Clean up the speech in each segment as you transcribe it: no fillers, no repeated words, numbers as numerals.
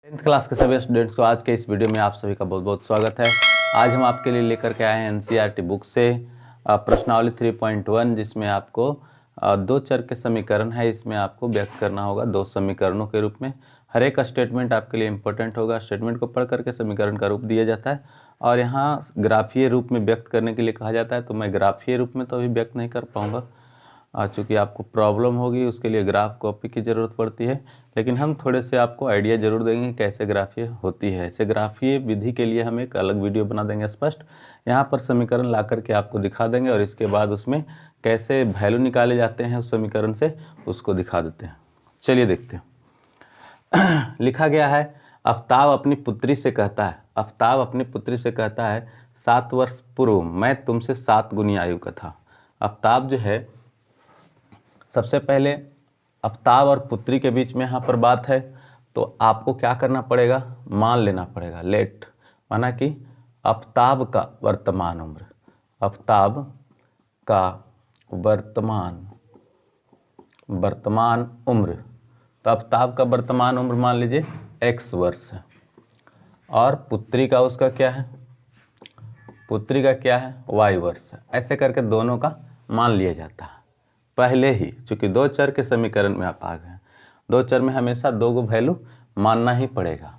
10th class के सभी students को आज के इस वीडियो में आप सभी का बहुत बहुत स्वागत है। आज हम आपके लिए लेकर के आए हैं एनसीईआरटी बुक से प्रश्नावली 3.1, जिसमें आपको दो चर के समीकरण है। इसमें आपको व्यक्त करना होगा दो समीकरणों के रूप में। हर एक स्टेटमेंट आपके लिए इंपॉर्टेंट होगा। स्टेटमेंट को पढ़ करके समीकरण का रूप दिया जाता है और यहाँ ग्राफीय रूप में व्यक्त करने के लिए कहा जाता है। तो मैं ग्राफीय रूप में तो अभी व्यक्त नहीं कर पाऊँगा, चूँकि आपको प्रॉब्लम होगी, उसके लिए ग्राफ कॉपी की ज़रूरत पड़ती है। लेकिन हम थोड़े से आपको आइडिया ज़रूर देंगे कैसे ग्राफीय होती है। ऐसे ग्राफीय विधि के लिए हम एक अलग वीडियो बना देंगे स्पष्ट। यहाँ पर समीकरण ला करके आपको दिखा देंगे और इसके बाद उसमें कैसे वैल्यू निकाले जाते हैं उस समीकरण से, उसको दिखा देते हैं। चलिए देखते हैं। लिखा गया है, आफ्ताब अपनी पुत्री से कहता है, आफ्ताब अपनी पुत्री से कहता है 7 वर्ष पूर्व मैं तुमसे 7 गुनी आयु का था। आफ्ताब जो है, सबसे पहले आफ्ताब और पुत्री के बीच में यहाँ पर बात है, तो आपको क्या करना पड़ेगा, मान लेना पड़ेगा। लेट माना कि आफ्ताब का वर्तमान उम्र, आफ्ताब का वर्तमान उम्र, तो आफ्ताब का वर्तमान उम्र मान लीजिए x वर्ष है और पुत्री का उसका क्या है, पुत्री का क्या है y वर्ष है। ऐसे करके दोनों का मान लिया जाता है पहले ही, चूँकि दो चर के समीकरण में आप आ गए हैं। दो चर में हमेशा दो को वैल्यू मानना ही पड़ेगा।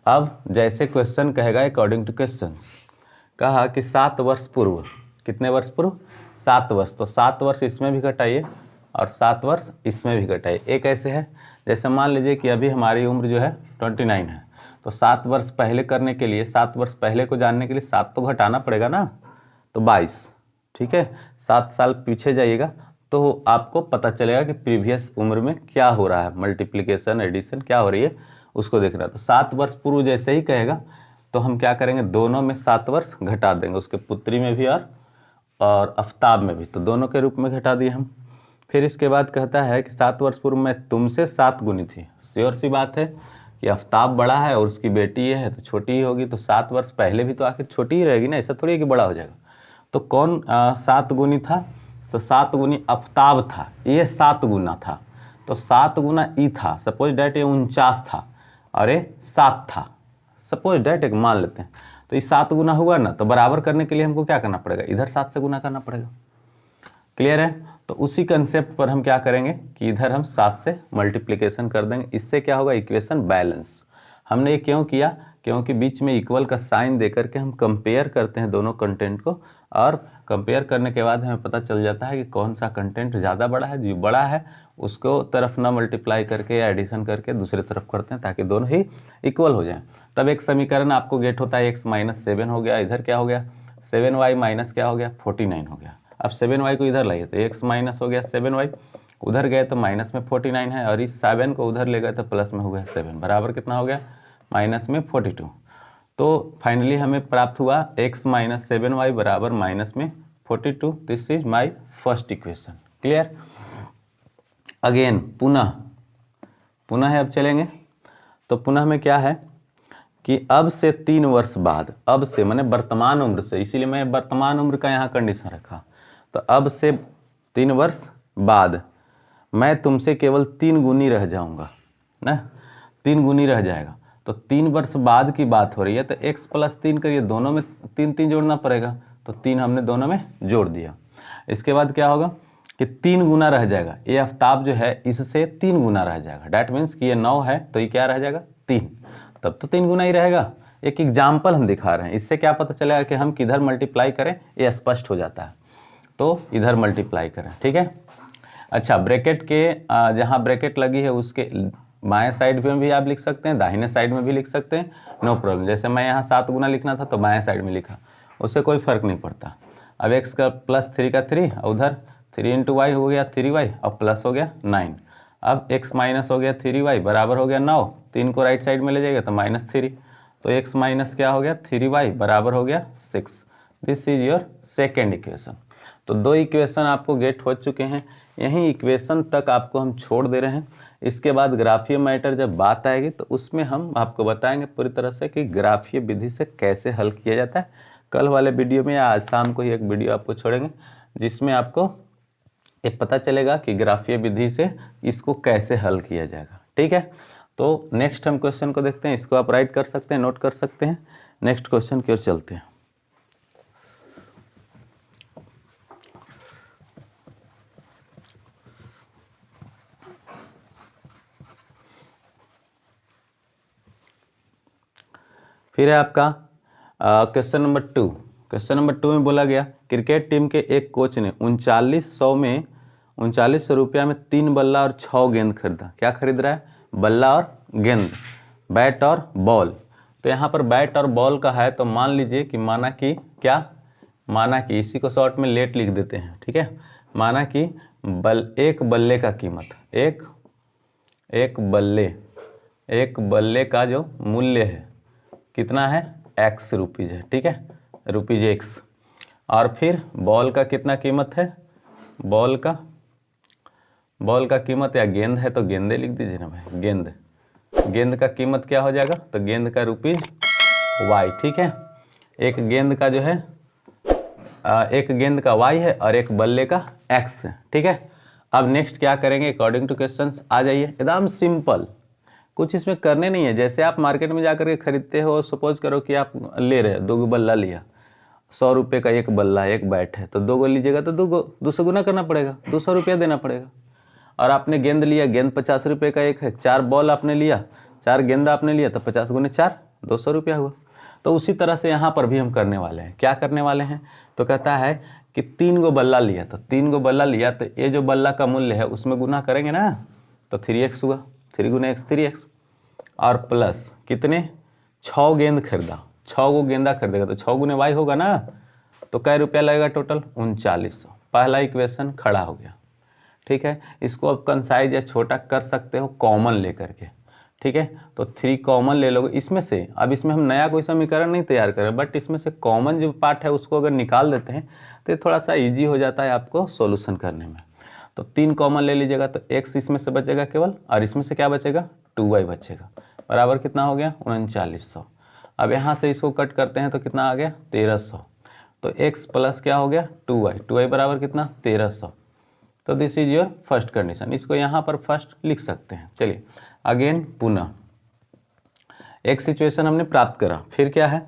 अब जैसे क्वेश्चन कहेगा, अकॉर्डिंग टू क्वेश्चंस, कहा कि 7 वर्ष पूर्व, कितने वर्ष पूर्व, 7 वर्ष, तो 7 वर्ष इसमें भी घटाइए और 7 वर्ष इसमें भी घटाइए। एक ऐसे है, जैसे मान लीजिए कि अभी हमारी उम्र जो है 29 है, तो 7 वर्ष पहले करने के लिए, 7 वर्ष पहले को जानने के लिए 7 तो घटाना पड़ेगा ना, तो 22, ठीक है। 7 साल पीछे जाइएगा तो आपको पता चलेगा कि प्रीवियस उम्र में क्या हो रहा है, मल्टीप्लिकेशन एडिशन क्या हो रही है, उसको देखना है। तो 7 वर्ष पूर्व जैसे ही कहेगा तो हम क्या करेंगे, दोनों में 7 वर्ष घटा देंगे, उसके पुत्री में भी और आफ्ताब में भी, तो दोनों के रूप में घटा दिए हम। फिर इसके बाद कहता है कि 7 वर्ष पूर्व मैं तुमसे 7 गुनी थी। श्योर सी बात है कि आफ्ताब बड़ा है और उसकी बेटी ये है तो छोटी ही होगी, तो 7 वर्ष पहले भी तो आखिर छोटी ही रहेगी ना, ऐसा थोड़ी है कि बड़ा हो जाएगा। तो कौन 7 गुनी था, तो 7 गुनी आफ्ताब था, ये 7 गुना था, तो 7 गुना ई था। सपोज डैट ये 49 था और ये 7 था, सपोज डैट एक मान लेते हैं। तो ये 7 गुना हुआ ना, तो बराबर करने के लिए हमको क्या करना पड़ेगा, इधर 7 से गुना करना पड़ेगा। क्लियर है। तो उसी कंसेप्ट पर हम क्या करेंगे कि इधर हम 7 से मल्टीप्लिकेशन कर देंगे। इससे क्या होगा, इक्वेशन बैलेंस। हमने ये क्यों किया, क्योंकि बीच में इक्वल का साइन दे करके हम कंपेयर करते हैं दोनों कंटेंट को, और कंपेयर करने के बाद हमें पता चल जाता है कि कौन सा कंटेंट ज़्यादा बड़ा है। जो बड़ा है उसको तरफ ना मल्टीप्लाई करके या एडिशन करके दूसरे तरफ करते हैं, ताकि दोनों ही इक्वल हो जाएं। तब एक समीकरण आपको गेट होता है, x - 7 हो गया, इधर क्या हो गया 7y माइनस क्या हो गया 49 हो गया। अब 7y को इधर लाइए तो x माइनस हो गया 7y, उधर गए तो माइनस में 49 है, और इस 7 को उधर ले गए तो प्लस में हो गया 7, बराबर कितना हो गया माइनस में 42। तो फाइनली हमें प्राप्त हुआ x - 7y बराबर माइनस में 42। This is my first equation. Clear. Again पुनः है, अब चलेंगे तो पुनः में क्या है कि अब से 3 वर्ष बाद, अब से मैंने वर्तमान उम्र से, इसीलिए मैं वर्तमान उम्र का यहाँ कंडीशन रखा। तो अब से 3 वर्ष बाद मैं तुमसे केवल 3 गुनी रह जाऊँगा ना, 3 गुनी रह जाएगा। तो 3 वर्ष बाद की बात हो रही है, तो x + 3 करिए, दोनों में 3 जोड़ना पड़ेगा, तो 3 हमने दोनों में जोड़ दिया। इसके बाद क्या होगा कि 3 गुना रह जाएगा, ये आफ्ताब जो है इससे 3 गुना रह जाएगा। डैट मीन्स कि ये 9 है तो ये क्या रह जाएगा 3, तब तो 3 गुना ही रहेगा। एक एग्जाम्पल हम दिखा रहे हैं, इससे क्या पता चलेगा कि हम किधर मल्टीप्लाई करें, ये स्पष्ट हो जाता है। तो इधर मल्टीप्लाई करें, ठीक है। अच्छा, ब्रैकेट के जहाँ ब्रैकेट लगी है उसके बाएं साइड में भी आप लिख सकते हैं, दाहिने साइड में भी लिख सकते हैं, नो प्रॉब्लम। जैसे मैं यहाँ 7 गुना लिखना था तो बाएं साइड में लिखा, उससे कोई फर्क नहीं पड़ता। अब x का +3 का 3, उधर 3 × y हो गया 3y, और प्लस हो गया 9। अब x माइनस हो गया 3y बराबर हो गया 9, 3 को राइट साइड में ले जाएगा तो -3, तो x माइनस क्या हो गया 3y बराबर हो गया 6। This is your second equation. तो 2 इक्वेशन आपको गेट हो चुके हैं, यही इक्वेशन तक आपको हम छोड़ दे रहे हैं। इसके बाद ग्राफीय मैटर जब बात आएगी तो उसमें हम आपको बताएंगे पूरी तरह से कि ग्राफीय विधि से कैसे हल किया जाता है। कल वाले वीडियो में या आज शाम को ही एक वीडियो आपको छोड़ेंगे जिसमें आपको ये पता चलेगा कि ग्राफीय विधि से इसको कैसे हल किया जाएगा। ठीक है, तो नेक्स्ट हम क्वेश्चन को देखते हैं, इसको आप राइट कर सकते हैं, नोट कर सकते हैं। नेक्स्ट क्वेश्चन की ओर चलते हैं। फिर है आपका क्वेश्चन नंबर 2। क्वेश्चन नंबर 2 में बोला गया क्रिकेट टीम के एक कोच ने 3900 रुपया में 3 बल्ला और 6 गेंद खरीदा। क्या खरीद रहा है? बल्ला और गेंद, बैट और बॉल। तो यहाँ पर बैट और बॉल का है, तो मान लीजिए कि माना कि क्या, माना कि इसी को शॉर्ट में लेट लिख देते हैं, ठीक है। माना कि एक बल्ले का कीमत, एक बल्ले का जो मूल्य है कितना है? x रुपीज़ है, ठीक है, रुपीज़ x। और फिर बॉल का कितना कीमत है? बॉल का कीमत या गेंद है तो गेंदे लिख दीजिए ना भाई, गेंद का कीमत क्या हो जाएगा? तो गेंद का रुपीज़ y, ठीक है। एक गेंद का जो है एक गेंद का y है और एक बल्ले का x है, ठीक है। अब नेक्स्ट क्या करेंगे अकॉर्डिंग टू क्वेश्चंस, आ जाइए, एकदम सिंपल, कुछ इसमें करने नहीं है। जैसे आप मार्केट में जाकर के खरीदते हो, सपोज करो कि आप ले रहे हो, 2 बल्ला लिया, 100 रुपये का एक बल्ला, एक बैट है, तो 2 गो लीजिएगा तो 200 गुना करना पड़ेगा, 200 रुपया देना पड़ेगा। और आपने गेंद लिया, गेंद 50 रुपये का एक है, 4 बॉल आपने लिया, 4 गेंद आपने लिया, तो 50 गुने 4, 200 रुपया हुआ। तो उसी तरह से यहाँ पर भी हम करने वाले हैं। क्या करने वाले हैं? तो कहता है कि 3 गो बल्ला लिया, तो 3 गो बल्ला लिया, तो ये जो बल्ला का मूल्य है उसमें गुना करेंगे ना, तो 3x हुआ, 3 गुना x 3x। और प्लस कितने? 6 गेंद खरीदा, 6 गो गेंदा खरीदेगा तो 6 गुने y होगा ना, तो कै रुपया लगेगा टोटल? 3900। पहला इक्वेशन खड़ा हो गया, ठीक है। इसको अब कंसाइज या छोटा कर सकते हो कॉमन लेकर के, ठीक है। तो 3 कॉमन ले लोगे इसमें से। अब इसमें हम नया कोई समीकरण नहीं तैयार करें, बट इसमें से कॉमन जो पार्ट है उसको अगर निकाल देते हैं तो थोड़ा सा ईजी हो जाता है आपको सोल्यूशन करने में। तो 3 कॉमन ले लीजिएगा, तो x इसमें से बचेगा केवल, और इसमें से क्या बचेगा? 2y बचेगा, बराबर कितना हो गया? 3900। अब यहाँ से इसको कट करते हैं तो कितना आ गया? 1300। तो x प्लस क्या हो गया? 2y बराबर कितना? 1300। तो this is your first condition. इसको यहाँ पर फर्स्ट लिख सकते हैं। चलिए अगेन पुनः एक सिचुएशन हमने प्राप्त करा। फिर क्या है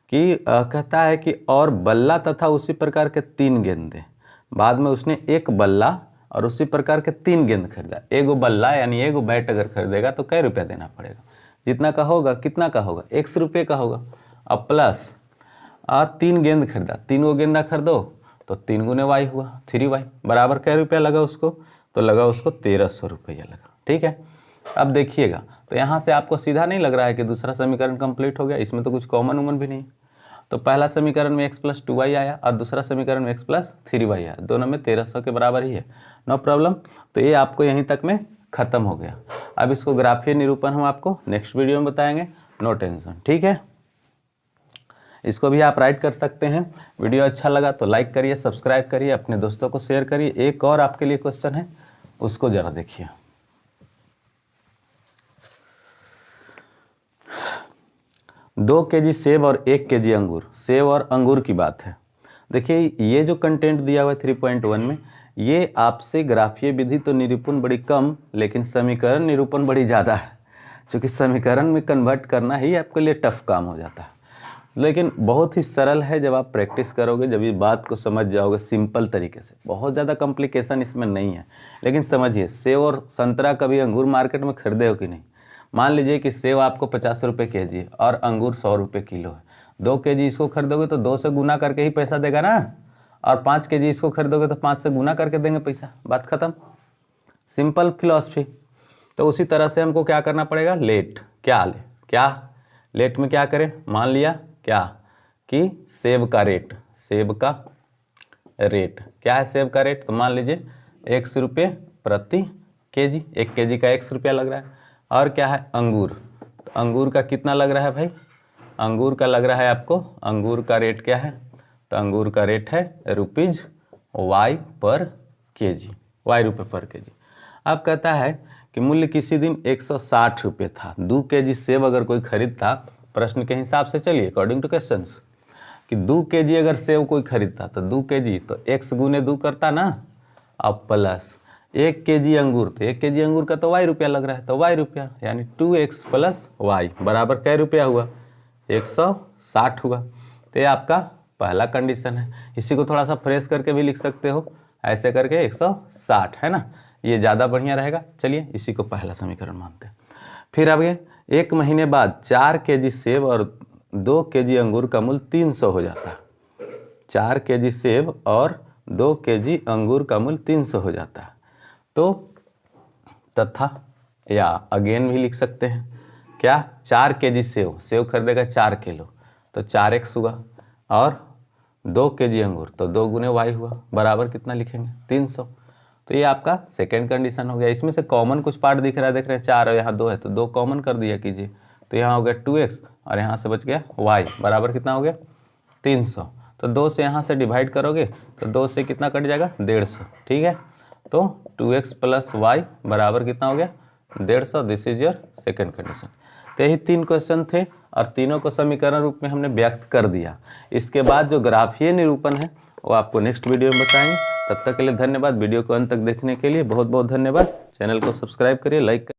कि कहता है कि और बल्ला तथा उसी प्रकार के 3 गेंदे। बाद में उसने एक बल्ला और उसी प्रकार के 3 गेंद खरीदा। एगो बल्ला यानी एगो बैट अगर खरीदेगा तो कै रुपया देना पड़ेगा? जितना का होगा, कितना का होगा? x रुपये का होगा। अब प्लस 3 गेंद खरीदा, 3 गो गेंदा खरीदो तो 3 गुने y हुआ, 3y, बराबर कै रुपया लगा उसको? तो लगा उसको 1300 रुपया लगा, ठीक है। अब देखिएगा, तो यहाँ से आपको सीधा नहीं लग रहा है कि दूसरा समीकरण कंप्लीट हो गया? इसमें तो कुछ कॉमन उमन भी नहीं। तो पहला समीकरण में x + 2y आया और दूसरा समीकरण में x + 3y आया, दोनों में 1300 के बराबर ही है, नो प्रॉब्लम। तो ये आपको यहीं तक में ख़त्म हो गया। अब इसको ग्राफीय निरूपण हम आपको नेक्स्ट वीडियो में बताएंगे, नो टेंशन, ठीक है। इसको भी आप राइट कर सकते हैं। वीडियो अच्छा लगा तो लाइक करिए, सब्सक्राइब करिए, अपने दोस्तों को शेयर करिए। एक और आपके लिए क्वेश्चन है, उसको ज़रा देखिए। 2 kg सेब और 1 kg अंगूर, सेब और अंगूर की बात है। देखिए ये जो कंटेंट दिया हुआ है 3.1 में, ये आपसे ग्राफीय विधि तो निरूपण बड़ी कम, लेकिन समीकरण निरूपण बड़ी ज़्यादा है, क्योंकि समीकरण में कन्वर्ट करना ही आपके लिए टफ काम हो जाता है। लेकिन बहुत ही सरल है, जब आप प्रैक्टिस करोगे, जब इस बात को समझ जाओगे सिंपल तरीके से, बहुत ज़्यादा कॉम्प्लिकेशन इसमें नहीं है। लेकिन समझिए, सेब और संतरा कभी अंगूर मार्केट में खरीदे हो कि नहीं? मान लीजिए कि सेब आपको 50 रुपये kg है और अंगूर 100 रुपये किलो है। 2 kg इसको खरीदोगे तो 2 से गुना करके ही पैसा देगा ना, और 5 kg इसको खरीदोगे तो 5 से गुना करके देंगे पैसा, बात खत्म। Simple philosophy. तो उसी तरह से हमको क्या करना पड़ेगा? लेट लेट में क्या करें? मान लिया क्या कि सेब का रेट क्या है? सेब का रेट तो मान लीजिए 100 रुपये प्रति kg, 1 kg का 100 रुपया लग रहा है। और क्या है? अंगूर, तो अंगूर का कितना लग रहा है भाई? अंगूर का लग रहा है आपको, अंगूर का रेट क्या है? तो अंगूर का रेट है रुपीज़ y पर kg, y रुपये पर kg। अब कहता है कि मूल्य किसी दिन 160 रुपये था। 2 kg सेब अगर कोई खरीदता, प्रश्न के हिसाब से चलिए अकॉर्डिंग टू क्वेश्चंस, कि 2 kg अगर सेब कोई खरीदता तो 2 kg तो x गुने 2 करता ना, अब प्लस 1 kg अंगूर, तो 1 kg अंगूर का तो y रुपया लग रहा है, तो y रुपया, यानी 2x + y बराबर कै रुपया हुआ, 160 हुआ। तो ये आपका पहला कंडीशन है। इसी को थोड़ा सा फ्रेश करके भी लिख सकते हो, ऐसे करके 160 है ना, ये ज़्यादा बढ़िया रहेगा। चलिए इसी को पहला समीकरण मानते हैं। फिर आगे 1 महीने बाद 4 kg सेब और 2 kg अंगूर का मूल्य 300 हो जाता है। 4 kg सेब और 2 kg अंगूर का मूल्य 300 हो जाता है। तो तथा या अगेन भी लिख सकते हैं क्या, 4 kg सेब खरीदेगा 4 किलो तो 4x हुआ, और 2 kg अंगूर तो 2 गुने y हुआ, बराबर कितना लिखेंगे 300। तो ये आपका सेकेंड कंडीशन हो गया। इसमें से कॉमन कुछ पार्ट दिख रहा है, देख रहे हैं 4 और यहाँ 2 है, तो 2 कॉमन कर दिया कीजिए, तो यहाँ हो गया 2x और यहाँ से बच गया y, बराबर कितना हो गया 300। तो 2 से यहाँ से डिवाइड करोगे तो 2 से कितना कट जाएगा 150, ठीक है। तो 2x + y बराबर कितना हो गया 150। This is your second condition. तो यही 3 क्वेश्चन थे और तीनों को समीकरण रूप में हमने व्यक्त कर दिया। इसके बाद जो ग्राफीय निरूपण है वो आपको नेक्स्ट वीडियो में बताएंगे। तब तक के लिए धन्यवाद। वीडियो को अंत तक देखने के लिए बहुत बहुत धन्यवाद। चैनल को सब्सक्राइब करिए, लाइक करिए।